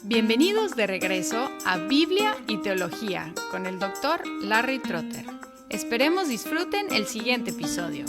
Bienvenidos de regreso a Biblia y Teología con el Dr. Larry Trotter. Esperemos disfruten el siguiente episodio.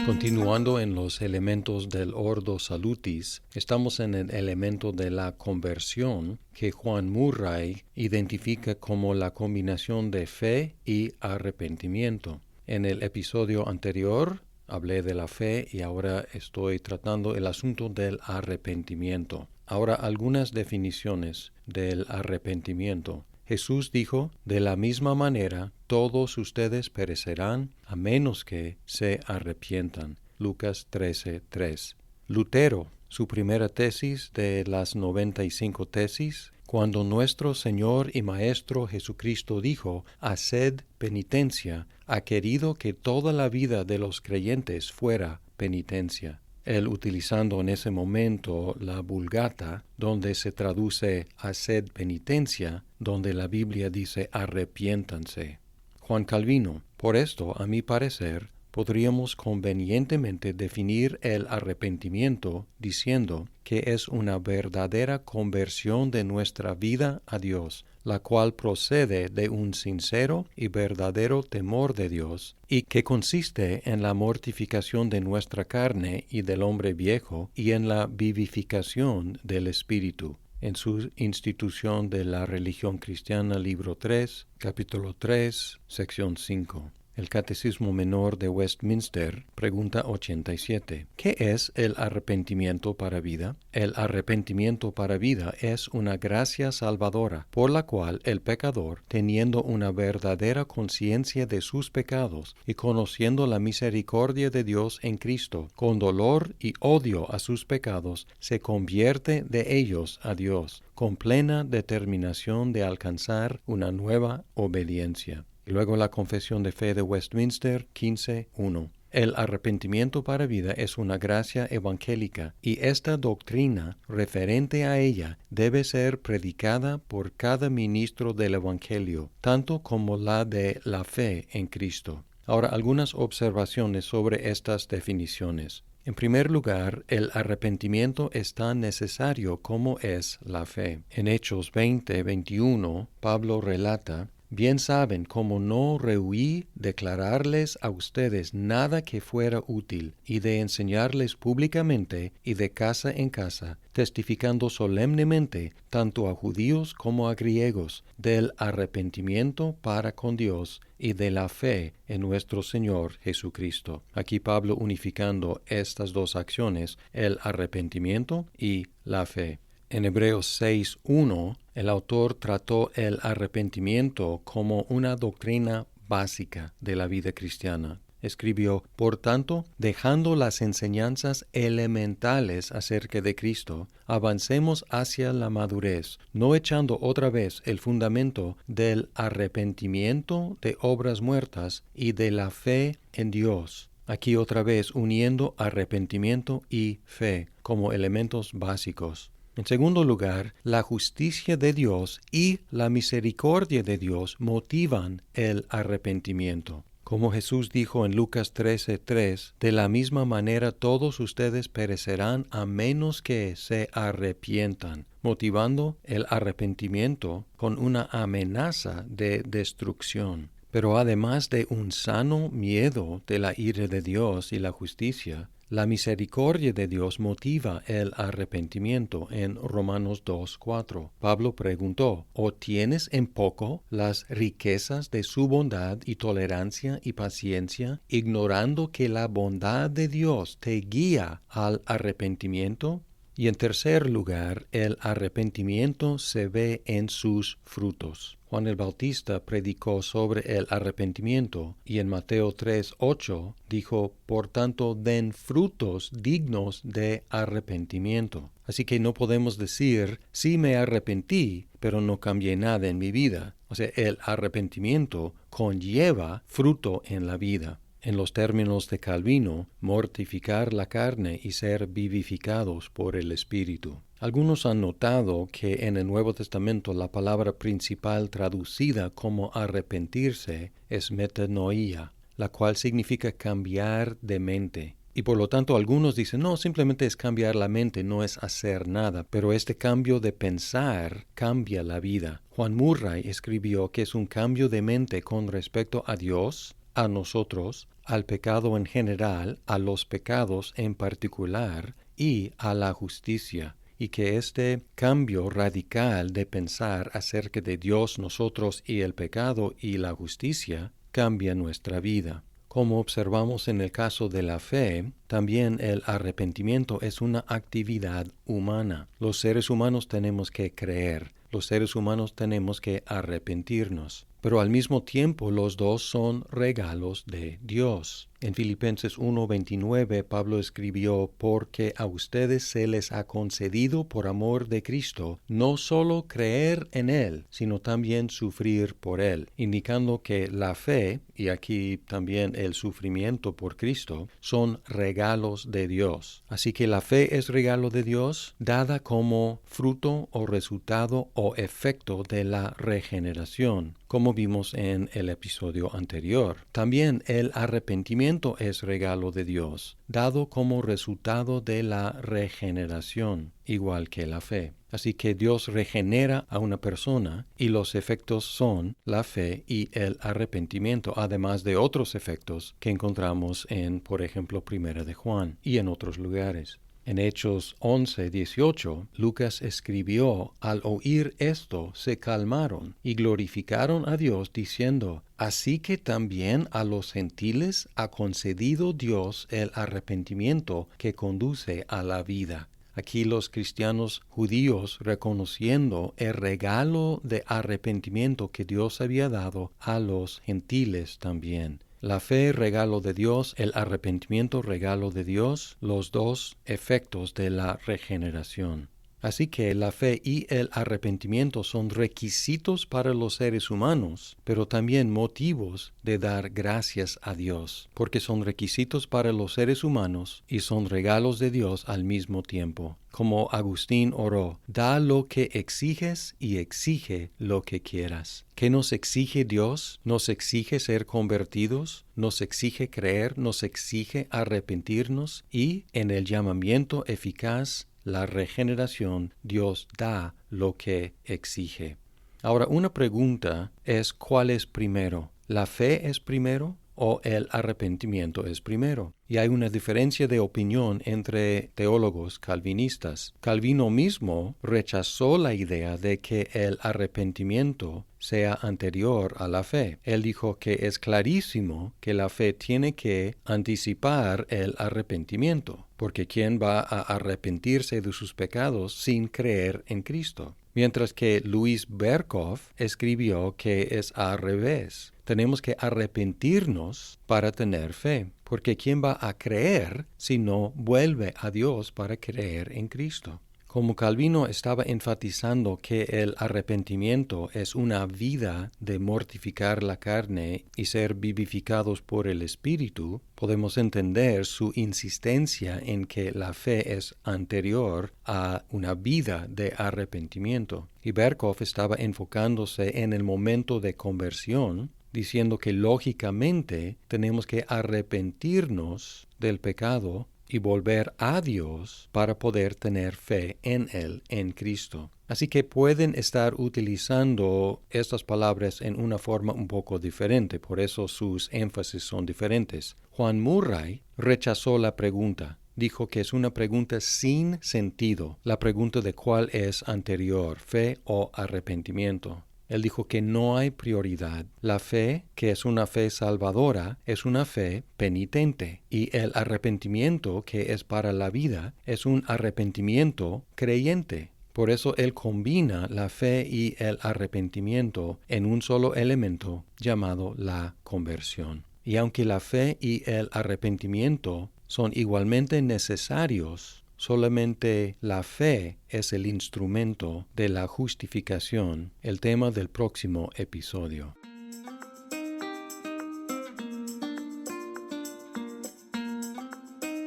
Continuando en los elementos del Ordo Salutis, estamos en el elemento de la conversión que Juan Murray identifica como la combinación de fe y arrepentimiento. En el episodio anterior hablé de la fe y ahora estoy tratando el asunto del arrepentimiento. Ahora algunas definiciones del arrepentimiento. Jesús dijo, de la misma manera, todos ustedes perecerán a menos que se arrepientan. Lucas 13:3. Lutero, su primera tesis de las 95 tesis, cuando nuestro Señor y Maestro Jesucristo dijo, haced penitencia, ha querido que toda la vida de los creyentes fuera penitencia. Él utilizando en ese momento la Vulgata, donde se traduce haced penitencia, donde la Biblia dice arrepiéntanse. Juan Calvino, por esto, a mi parecer, podríamos convenientemente definir el arrepentimiento diciendo que es una verdadera conversión de nuestra vida a Dios, la cual procede de un sincero y verdadero temor de Dios, y que consiste en la mortificación de nuestra carne y del hombre viejo, y en la vivificación del Espíritu. En su Institución de la Religión Cristiana, libro 3, capítulo 3, sección 5. El Catecismo Menor de Westminster, pregunta 87. ¿Qué es el arrepentimiento para vida? El arrepentimiento para vida es una gracia salvadora, por la cual el pecador, teniendo una verdadera conciencia de sus pecados y conociendo la misericordia de Dios en Cristo, con dolor y odio a sus pecados, se convierte de ellos a Dios, con plena determinación de alcanzar una nueva obediencia. Y luego la Confesión de Fe de Westminster 15:1. El arrepentimiento para vida es una gracia evangélica y esta doctrina referente a ella debe ser predicada por cada ministro del Evangelio, tanto como la de la fe en Cristo. Ahora, algunas observaciones sobre estas definiciones. En primer lugar, el arrepentimiento es tan necesario como es la fe. En Hechos 20:21, Pablo relata, bien saben cómo no rehuí declararles a ustedes nada que fuera útil, y de enseñarles públicamente y de casa en casa, testificando solemnemente, tanto a judíos como a griegos, del arrepentimiento para con Dios y de la fe en nuestro Señor Jesucristo. Aquí Pablo unificando estas dos acciones, el arrepentimiento y la fe. En Hebreos 6:1, el autor trató el arrepentimiento como una doctrina básica de la vida cristiana. Escribió, por tanto, dejando las enseñanzas elementales acerca de Cristo, avancemos hacia la madurez, no echando otra vez el fundamento del arrepentimiento de obras muertas y de la fe en Dios. Aquí otra vez uniendo arrepentimiento y fe como elementos básicos. En segundo lugar, la justicia de Dios y la misericordia de Dios motivan el arrepentimiento. Como Jesús dijo en Lucas 13:3, de la misma manera todos ustedes perecerán a menos que se arrepientan, motivando el arrepentimiento con una amenaza de destrucción. Pero además de un sano miedo de la ira de Dios y la justicia, la misericordia de Dios motiva el arrepentimiento en Romanos 2:4. Pablo preguntó, ¿o tienes en poco las riquezas de su bondad y tolerancia y paciencia, ignorando que la bondad de Dios te guía al arrepentimiento? Y en tercer lugar, el arrepentimiento se ve en sus frutos. Juan el Bautista predicó sobre el arrepentimiento y en Mateo 3:8 dijo, por tanto, den frutos dignos de arrepentimiento. Así que no podemos decir, sí me arrepentí, pero no cambié nada en mi vida. O sea, el arrepentimiento conlleva fruto en la vida. En los términos de Calvino, mortificar la carne y ser vivificados por el Espíritu. Algunos han notado que en el Nuevo Testamento la palabra principal traducida como arrepentirse es metanoia, la cual significa cambiar de mente. Y por lo tanto algunos dicen, no, simplemente es cambiar la mente, no es hacer nada. Pero este cambio de pensar cambia la vida. Juan Murray escribió que es un cambio de mente con respecto a Dios, a nosotros, al pecado en general, a los pecados en particular y a la justicia. Y que este cambio radical de pensar acerca de Dios, nosotros y el pecado y la justicia cambia nuestra vida. Como observamos en el caso de la fe, también el arrepentimiento es una actividad humana. Los seres humanos tenemos que creer, los seres humanos tenemos que arrepentirnos. Pero al mismo tiempo los dos son regalos de Dios. En Filipenses 1:29 Pablo escribió, porque a ustedes se les ha concedido por amor de Cristo, no solo creer en Él, sino también sufrir por Él, indicando que la fe, y aquí también el sufrimiento por Cristo, son regalos de Dios. Así que la fe es regalo de Dios, dada como fruto o resultado o efecto de la regeneración, como vimos en el episodio anterior. También el arrepentimiento es regalo de Dios, dado como resultado de la regeneración, igual que la fe. Así que Dios regenera a una persona y los efectos son la fe y el arrepentimiento, además de otros efectos que encontramos en, por ejemplo, Primera de Juan y en otros lugares. En Hechos 11:18, Lucas escribió, al oír esto se calmaron y glorificaron a Dios diciendo, así que también a los gentiles ha concedido Dios el arrepentimiento que conduce a la vida. Aquí los cristianos judíos reconociendo el regalo de arrepentimiento que Dios había dado a los gentiles también. La fe, regalo de Dios, el arrepentimiento, regalo de Dios, los dos efectos de la regeneración. Así que la fe y el arrepentimiento son requisitos para los seres humanos, pero también motivos de dar gracias a Dios, porque son requisitos para los seres humanos y son regalos de Dios al mismo tiempo. Como Agustín oró, da lo que exiges y exige lo que quieras. ¿Qué nos exige Dios? Nos exige ser convertidos, nos exige creer, nos exige arrepentirnos y en el llamamiento eficaz, la regeneración, Dios da lo que exige. Ahora, una pregunta es, ¿cuál es primero? ¿La fe es primero o el arrepentimiento es primero? Y hay una diferencia de opinión entre teólogos calvinistas. Calvino mismo rechazó la idea de que el arrepentimiento sea anterior a la fe. Él dijo que es clarísimo que la fe tiene que anticipar el arrepentimiento, porque ¿quién va a arrepentirse de sus pecados sin creer en Cristo? Mientras que Louis Berkhof escribió que es al revés. Tenemos que arrepentirnos para tener fe, porque ¿quién va a creer si no vuelve a Dios para creer en Cristo? Como Calvino estaba enfatizando que el arrepentimiento es una vida de mortificar la carne y ser vivificados por el Espíritu, podemos entender su insistencia en que la fe es anterior a una vida de arrepentimiento. Y Berkhof estaba enfocándose en el momento de conversión, diciendo que lógicamente tenemos que arrepentirnos del pecado y volver a Dios para poder tener fe en Él, en Cristo. Así que pueden estar utilizando estas palabras en una forma un poco diferente, por eso sus énfasis son diferentes. Juan Murray rechazó la pregunta. Dijo que es una pregunta sin sentido, la pregunta de cuál es anterior, fe o arrepentimiento. Él dijo que no hay prioridad. La fe, que es una fe salvadora, es una fe penitente. Y el arrepentimiento, que es para la vida, es un arrepentimiento creyente. Por eso él combina la fe y el arrepentimiento en un solo elemento llamado la conversión. Y aunque la fe y el arrepentimiento son igualmente necesarios, solamente la fe es el instrumento de la justificación, el tema del próximo episodio.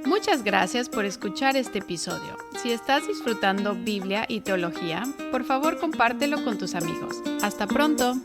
Muchas gracias por escuchar este episodio. Si estás disfrutando Biblia y teología, por favor compártelo con tus amigos. ¡Hasta pronto!